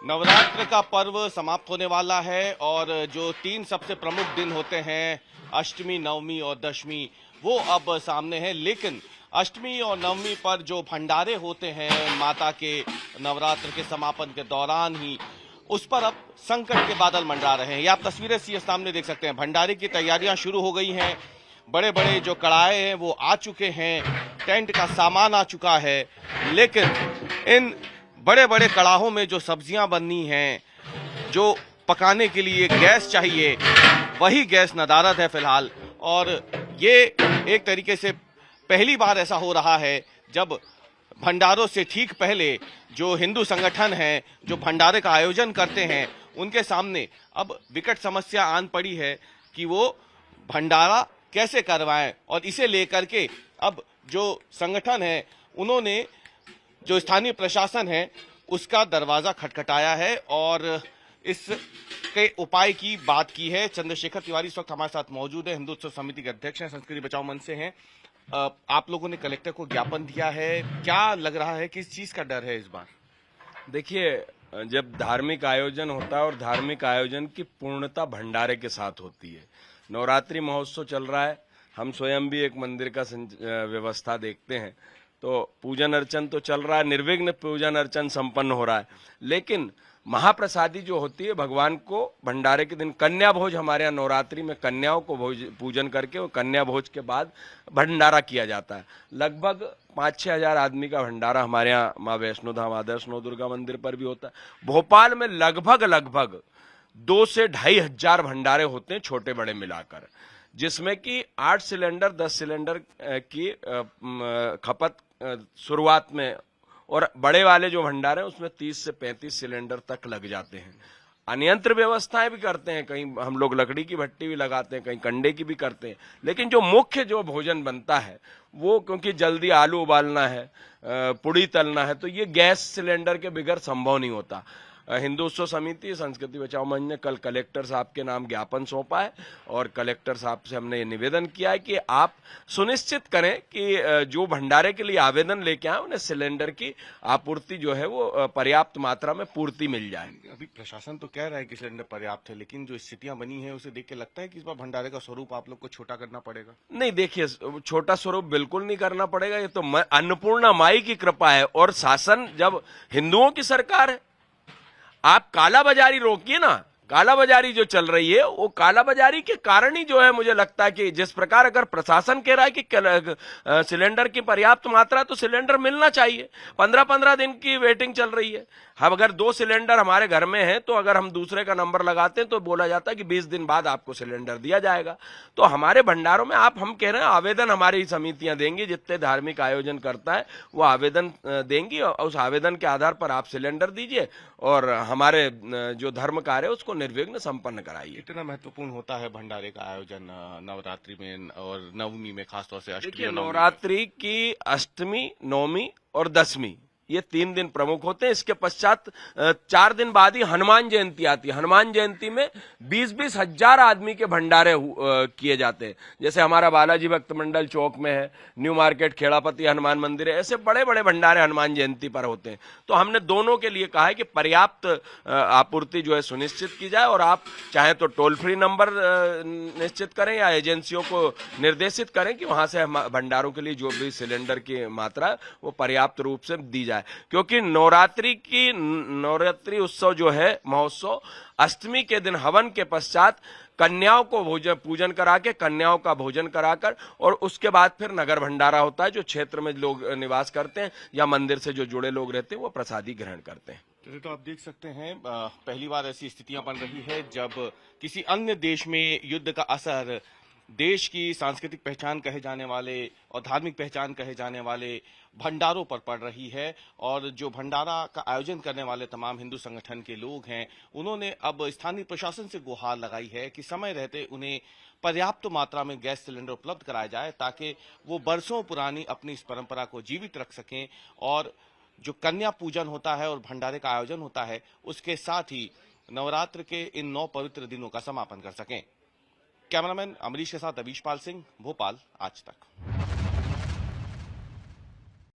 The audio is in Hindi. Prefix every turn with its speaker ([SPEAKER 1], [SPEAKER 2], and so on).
[SPEAKER 1] नवरात्र का पर्व समाप्त होने वाला है और जो तीन सबसे प्रमुख दिन होते हैं अष्टमी, नवमी और दशमी, वो अब सामने हैं। लेकिन अष्टमी और नवमी पर जो भंडारे होते हैं माता के नवरात्र के समापन के दौरान ही, उस पर अब संकट के बादल मंडरा रहे हैं। ये आप तस्वीरें सीधे सामने देख सकते हैं। भंडारे की तैयारियां शुरू हो गई हैं, बड़े बड़े जो कड़ाहे हैं वो आ चुके हैं, टेंट का सामान आ चुका है। लेकिन इन बड़े बड़े कड़ाहों में जो सब्जियां बननी हैं, जो पकाने के लिए गैस चाहिए, वही गैस नदारद है फिलहाल। और ये एक तरीके से पहली बार ऐसा हो रहा है जब भंडारों से ठीक पहले जो हिंदू संगठन हैं, जो भंडारे का आयोजन करते हैं, उनके सामने अब विकट समस्या आन पड़ी है कि वो भंडारा कैसे करवाएं। और इसे लेकर के अब जो संगठन है, उन्होंने जो स्थानीय प्रशासन है उसका दरवाजा खटखटाया है और इसके उपाय की बात की है। चंद्रशेखर तिवारी इस वक्त हमारे साथ मौजूद है, हिंदू उत्सव समिति के अध्यक्ष हैं, संस्कृति बचाओ मंच से हैं। आप लोगों ने कलेक्टर को ज्ञापन दिया है, क्या लग रहा है, किस चीज का डर है इस बार?
[SPEAKER 2] देखिए, जब धार्मिक आयोजन होता है और धार्मिक आयोजन की पूर्णता भंडारे के साथ होती है। नवरात्रि महोत्सव चल रहा है, हम स्वयं भी एक मंदिर का व्यवस्था देखते हैं, तो पूजन अर्चन तो चल रहा है, निर्विघ्न पूजन अर्चन संपन्न हो रहा है। लेकिन महाप्रसादी जो होती है भगवान को भंडारे के दिन, कन्या भोज हमारे यहाँ नवरात्रि में कन्याओं को पूजन करके वो कन्या भोज के बाद भंडारा किया जाता है। लगभग 5-6 हजार आदमी का भंडारा हमारे यहाँ माँ वैष्णो धाम आदर्श नौ दुर्गा मंदिर पर भी होता है। भोपाल में लगभग 2 से 2.5 हजार भंडारे होते हैं छोटे बड़े मिलाकर, जिसमें कि 8 सिलेंडर 10 सिलेंडर की खपत शुरुआत में, और बड़े वाले जो भंडारे हैं उसमें 30 से 35 सिलेंडर तक लग जाते हैं। अन्यंत्र व्यवस्थाएं भी करते हैं, कहीं हम लोग लकड़ी की भट्टी भी लगाते हैं, कहीं कंडे की भी करते हैं। लेकिन जो मुख्य जो भोजन बनता है वो, क्योंकि जल्दी आलू उबालना है, पुड़ी तलना है, तो ये गैस सिलेंडर के बगैर संभव नहीं होता। हिंदू उत्सव समिति संस्कृति बचाओ मंच ने कल कलेक्टर साहब के नाम ज्ञापन सौंपा है और कलेक्टर साहब से हमने ये निवेदन किया है कि आप सुनिश्चित करें कि जो भंडारे के लिए आवेदन लेके आए उन्हें सिलेंडर की आपूर्ति जो है वो पर्याप्त मात्रा में पूर्ति मिल जाए।
[SPEAKER 1] अभी प्रशासन तो कह रहा है कि सिलेंडर पर्याप्त है, लेकिन जो स्थितियां बनी है उसे देख के लगता है कि इस बार भंडारे का स्वरूप आप लोग को छोटा करना पड़ेगा।
[SPEAKER 2] नहीं, देखिए, छोटा स्वरूप बिल्कुल नहीं करना पड़ेगा। ये तो अन्नपूर्णा माई की कृपा है और शासन जब हिंदुओं की सरकार है। आप कालाबाजारी रोकिए ना, कालाबाजारी जो चल रही है वो कालाबाजारी के कारण ही जो है, मुझे लगता है कि जिस प्रकार अगर प्रशासन कह रहा है कि सिलेंडर की पर्याप्त मात्रा, तो सिलेंडर मिलना चाहिए। 15-15 दिन की वेटिंग चल रही है। हम अगर 2 सिलेंडर हमारे घर में हैं तो अगर हम दूसरे का नंबर लगाते हैं तो बोला जाता है कि 20 दिन बाद आपको सिलेंडर दिया जाएगा। तो हमारे भंडारों में हम कह रहे हैं आवेदन हमारी समितियां देंगी, जितने धार्मिक आयोजन करता है वो आवेदन देंगी और उस आवेदन के आधार पर आप सिलेंडर दीजिए और हमारे जो धर्म कार्य है उसको निर्विघ्न संपन्न कराइए।
[SPEAKER 1] इतना महत्वपूर्ण होता है भंडारे का आयोजन नवरात्रि में और नवमी में, खासतौर से अष्टमी।
[SPEAKER 2] देखिए, नवरात्रि की अष्टमी, नवमी और दशमी ये 3 दिन प्रमुख होते हैं। इसके पश्चात 4 दिन बाद ही हनुमान जयंती आती है। हनुमान जयंती में 20-20 हजार आदमी के भंडारे किए जाते हैं। जैसे हमारा बालाजी भक्त मंडल चौक में है, न्यू मार्केट खेड़ापति हनुमान मंदिर है, ऐसे बड़े बड़े भंडारे हनुमान जयंती पर होते हैं। तो हमने दोनों के लिए कहा है कि पर्याप्त आपूर्ति जो है सुनिश्चित की जाए और आप चाहे तो टोल फ्री नंबर निश्चित करें या एजेंसियों को निर्देशित करें कि वहां से भंडारों के लिए जो भी सिलेंडर की मात्रा वो पर्याप्त रूप से दी जाए। क्योंकि नवरात्रि उत्सव जो है महोत्सव, अष्टमी के दिन हवन के पश्चात कन्याओं को पूजन करा के, कन्याओं का भोजन कराकर, और उसके बाद फिर नगर भंडारा होता है। जो क्षेत्र में लोग निवास करते हैं या मंदिर से जो जुड़े लोग रहते हैं वो प्रसादी ग्रहण करते हैं।
[SPEAKER 1] तो आप देख सकते हैं पहली बार ऐसी स्थितियां बन रही है जब किसी अन्य देश में युद्ध का असर देश की सांस्कृतिक पहचान कहे जाने वाले और धार्मिक पहचान कहे जाने वाले भंडारों पर पड़ रही है। और जो भंडारा का आयोजन करने वाले तमाम हिंदू संगठन के लोग हैं, उन्होंने अब स्थानीय प्रशासन से गुहार लगाई है कि समय रहते उन्हें पर्याप्त मात्रा में गैस सिलेंडर उपलब्ध कराया जाए, ताकि वो बरसों पुरानी अपनी इस परंपरा को जीवित रख सकें और जो कन्या पूजन होता है और भंडारे का आयोजन होता है उसके साथ ही नवरात्र के इन 9 पवित्र दिनों का समापन कर सकें। कैमरामैन अमरीश के साथ अवीश पाल सिंह, भोपाल, आज तक।